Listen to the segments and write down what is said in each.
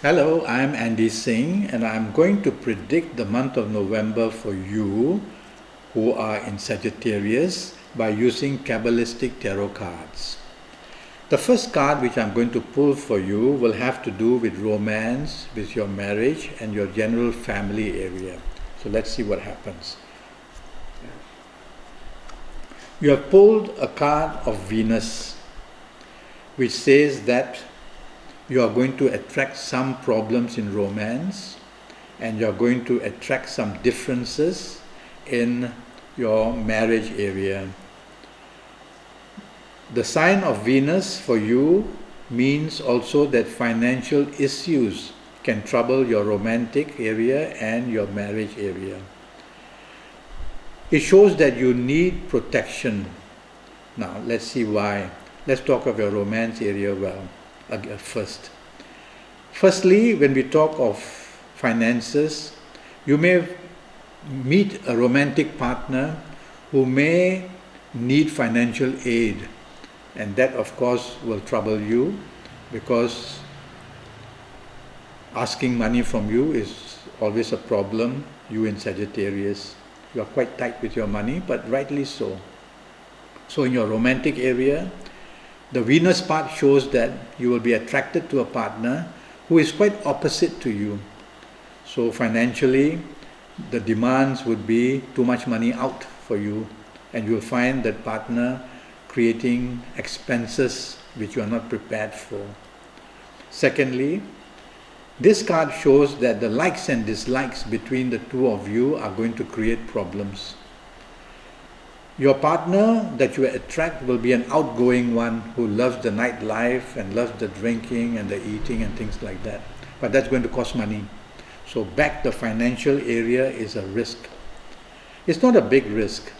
Hello, I'm Andi Singh, and I'm going to predict the month of November for you who are in Sagittarius by using Kabbalistic tarot cards. The first card which I'm going to pull for you will have to do with romance, with your marriage, and your general family area. So let's see what happens. You have pulled a card of Venus, which says that you are going to attract some problems in romance, and you are going to attract some differences in your marriage area. The sign of Venus for you means also that financial issues can trouble your romantic area and your marriage area. It shows that you need protection. Now let's see why. Let's talk of your romance area first. Firstly, when we talk of finances, you may meet a romantic partner who may need financial aid, and that of course will trouble you because asking money from you is always a problem. You in Sagittarius, you are quite tight with your money, but rightly so. So in your romantic area, the Venus part shows that you will be attracted to a partner who is quite opposite to you. So financially, the demands would be too much money out for you, and you will find that partner creating expenses which you are not prepared for. Secondly, this card shows that the likes and dislikes between the two of you are going to create problems. Your partner that you attract will be an outgoing one who loves the nightlife and loves the drinking and the eating and things like that. But that's going to cost money. So back the financial area is a risk. It's not a big risk,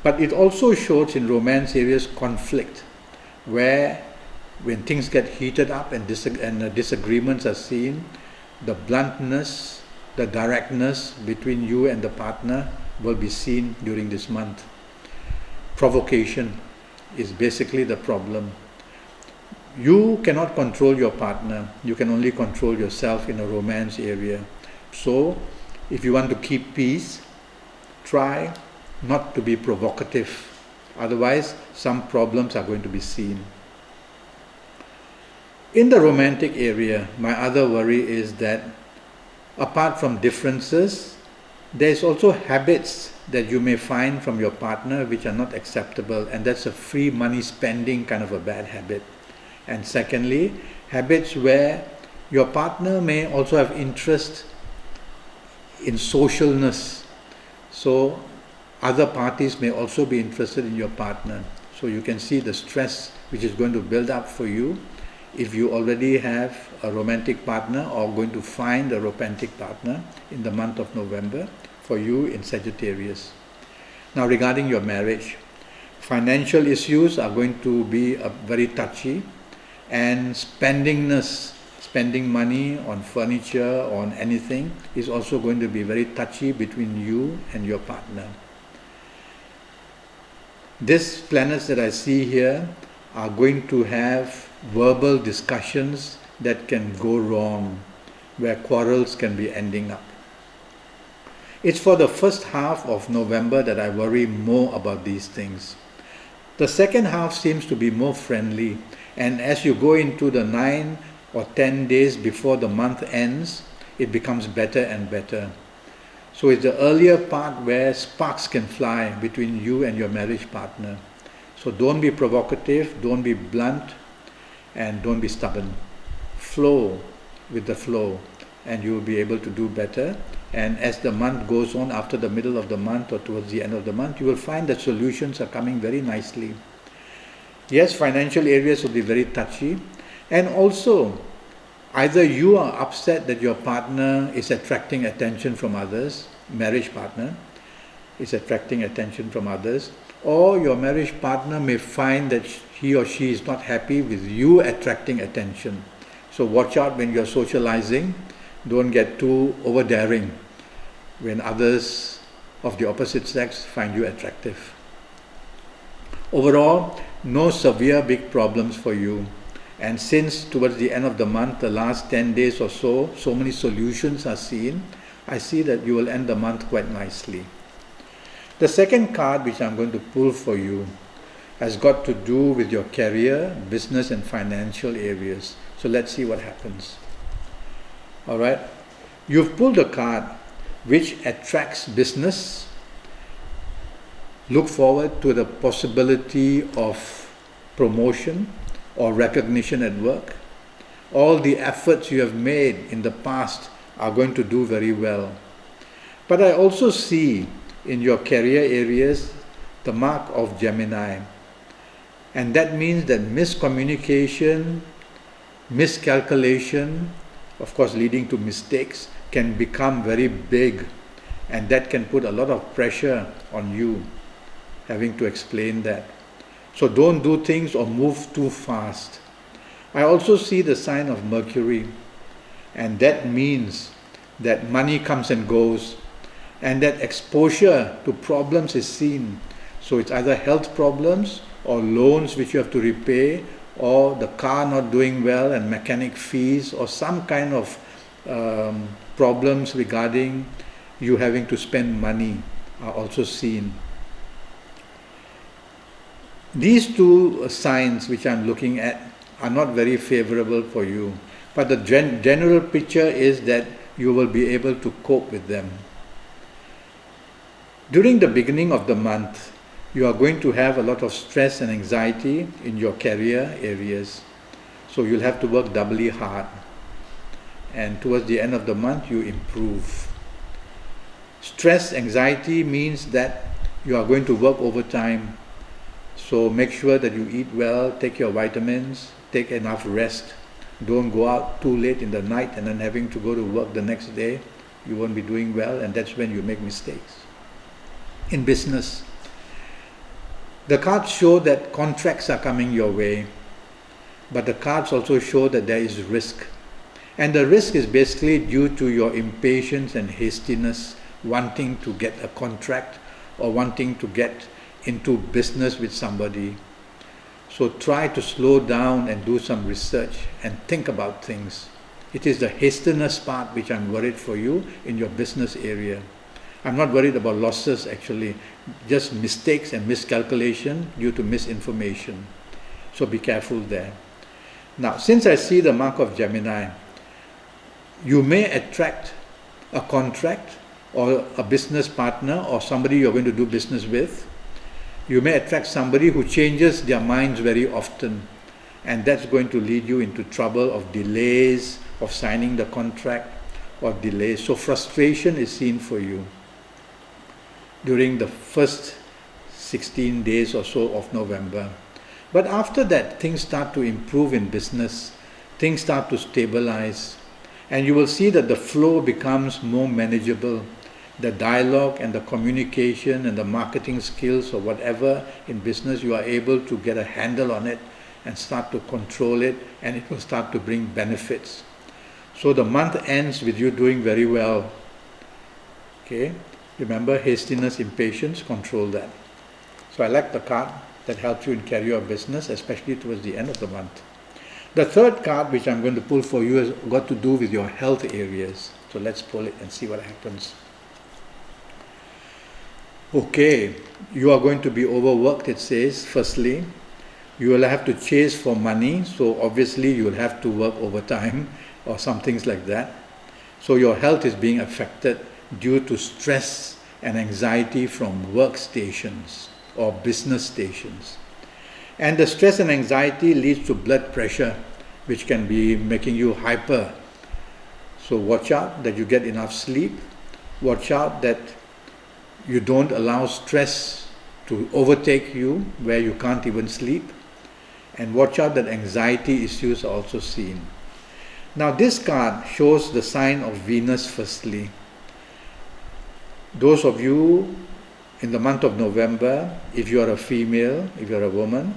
but it also shows in romance areas conflict, where when things get heated up and disagreements are seen, the bluntness, the directness between you and the partner will be seen during this month. Provocation is basically the problem. You cannot control your partner. You can only control yourself in a romance area. So, if you want to keep peace, try not to be provocative. Otherwise, some problems are going to be seen. In the romantic area, my other worry is that apart from differences, there is also habits that you may find from your partner which are not acceptable, and that's a free money spending kind of a bad habit. And secondly, habits where your partner may also have interest in socialness. So other parties may also be interested in your partner. So you can see the stress which is going to build up for you if you already have a romantic partner or going to find a romantic partner in the month of November for you in Sagittarius. Now regarding your marriage, financial issues are going to be very touchy, and spending money on furniture, on anything, is also going to be very touchy between you and your partner. These planets that I see here are going to have verbal discussions that can go wrong, where quarrels can be ending up. It's for the first half of November that I worry more about these things. The second half seems to be more friendly, and as you go into the 9 or 10 days before the month ends, it becomes better and better. So it's the earlier part where sparks can fly between you and your marriage partner. So don't be provocative, don't be blunt, and don't be stubborn. Flow with the flow, and you will be able to do better. And as the month goes on, after the middle of the month or towards the end of the month, you will find that solutions are coming very nicely. Yes, financial areas will be very touchy, and also either you are upset that your partner is attracting attention from others, marriage partner is attracting attention from others, or your marriage partner may find that he or she is not happy with you attracting attention. So watch out when you're socializing. Don't get too overdaring when others of the opposite sex find you attractive. Overall, no severe big problems for you. And since towards the end of the month, the last 10 days or so, so many solutions are seen, I see that you will end the month quite nicely. The second card which I'm going to pull for you has got to do with your career, business and financial areas. So let's see what happens. Alright, you've pulled a card which attracts business. Look forward to the possibility of promotion or recognition at work. All the efforts you have made in the past are going to do very well. But I also see in your career areas the mark of Gemini. And that means that miscommunication, miscalculation, of course leading to mistakes, can become very big, and that can put a lot of pressure on you, having to explain that. So don't do things or move too fast. I also see the sign of Mercury, and that means that money comes and goes, and that exposure to problems is seen. So it's either health problems or loans which you have to repay, or the car not doing well and mechanic fees, or some kind of problems regarding you having to spend money are also seen. These two signs which I'm looking at are not very favorable for you, but the general picture is that you will be able to cope with them. During the beginning of the month, you are going to have a lot of stress and anxiety in your career areas. So you'll have to work doubly hard. And towards the end of the month, you improve. Stress, anxiety means that you are going to work overtime. So make sure that you eat well, take your vitamins, take enough rest. Don't go out too late in the night and then having to go to work the next day. You won't be doing well, and that's when you make mistakes. In business, the cards show that contracts are coming your way, but the cards also show that there is risk. And the risk is basically due to your impatience and hastiness, wanting to get a contract or wanting to get into business with somebody. So try to slow down and do some research and think about things. It is the hastiness part which I'm worried for you in your business area. I'm not worried about losses actually, just mistakes and miscalculation due to misinformation. So be careful there. Now, since I see the mark of Gemini, you may attract a contract or a business partner or somebody you're going to do business with. You may attract somebody who changes their minds very often, and that's going to lead you into trouble of delays of signing the contract or delays. So frustration is seen for you during the first 16 days or so of November. But after that, things start to improve in business, things start to stabilize, and you will see that the flow becomes more manageable. The dialogue and the communication and the marketing skills or whatever in business, you are able to get a handle on it and start to control it, and it will start to bring benefits. So the month ends with you doing very well. Okay? Remember, hastiness, impatience, control that. So I like the card that helps you in career or business, especially towards the end of the month. The third card which I'm going to pull for you has got to do with your health areas. So let's pull it and see what happens. Okay, you are going to be overworked, it says. Firstly, you will have to chase for money, so obviously you will have to work overtime or some things like that. So your health is being affected due to stress and anxiety from workstations or business stations. And the stress and anxiety leads to blood pressure, which can be making you hyper. So watch out that you get enough sleep. Watch out that you don't allow stress to overtake you where you can't even sleep. And watch out that anxiety issues are also seen. Now this card shows the sign of Venus firstly. Those of you in the month of November, if you are a female, if you are a woman,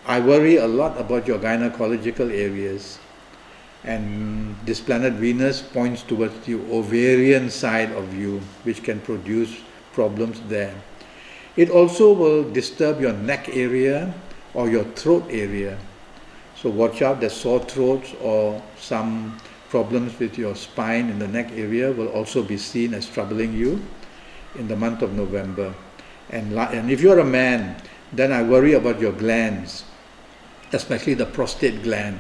I worry a lot about your gynecological areas. And this planet Venus points towards the ovarian side of you, which can produce problems there. It also will disturb your neck area or your throat area. So watch out that sore throats or some problems with your spine in the neck area will also be seen as troubling you in the month of November. And if you're a man, then I worry about your glands, especially the prostate gland.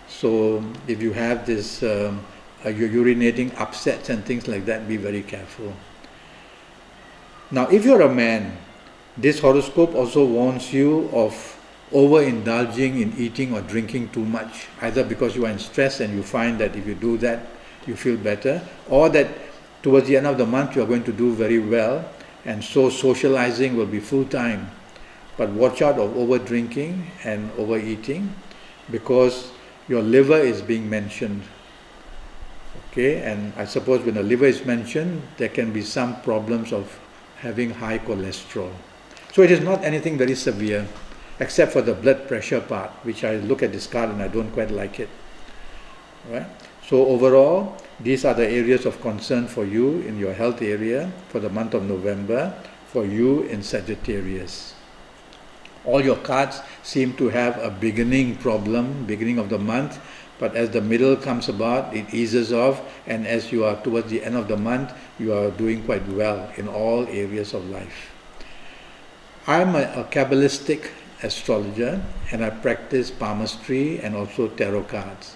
So if you have this, you're urinating upsets and things like that, be very careful. Now, if you're a man, this horoscope also warns you of overindulging in eating or drinking too much, either because you are in stress and you find that if you do that, you feel better, or that towards the end of the month you are going to do very well, and so socializing will be full time. But watch out of over drinking and overeating, because your liver is being mentioned. Okay, and I suppose when the liver is mentioned, there can be some problems of having high cholesterol. So it is not anything very severe, except for the blood pressure part, which I look at this card and I don't quite like it. Right? So overall, these are the areas of concern for you in your health area for the month of November, for you in Sagittarius. All your cards seem to have a beginning problem, beginning of the month, but as the middle comes about, it eases off, and as you are towards the end of the month, you are doing quite well in all areas of life. I'm a Kabbalistic astrologer, and I practice palmistry and also tarot cards.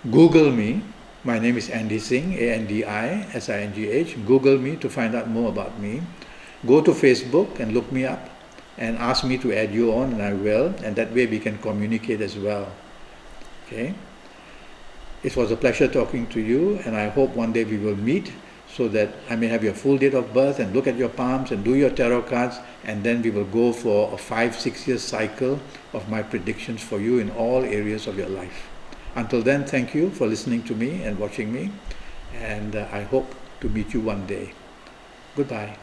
Google me. My name is Andi Singh, ANDISINGH. Google me to find out more about me. Go to Facebook and look me up and ask me to add you on, and I will, and that way we can communicate as well. Okay? It was a pleasure talking to you, and I hope one day we will meet so that I may have your full date of birth and look at your palms and do your tarot cards, and then we will go for a 5-6 year cycle of my predictions for you in all areas of your life. Until then, thank you for listening to me and watching me, and I hope to meet you one day. Goodbye.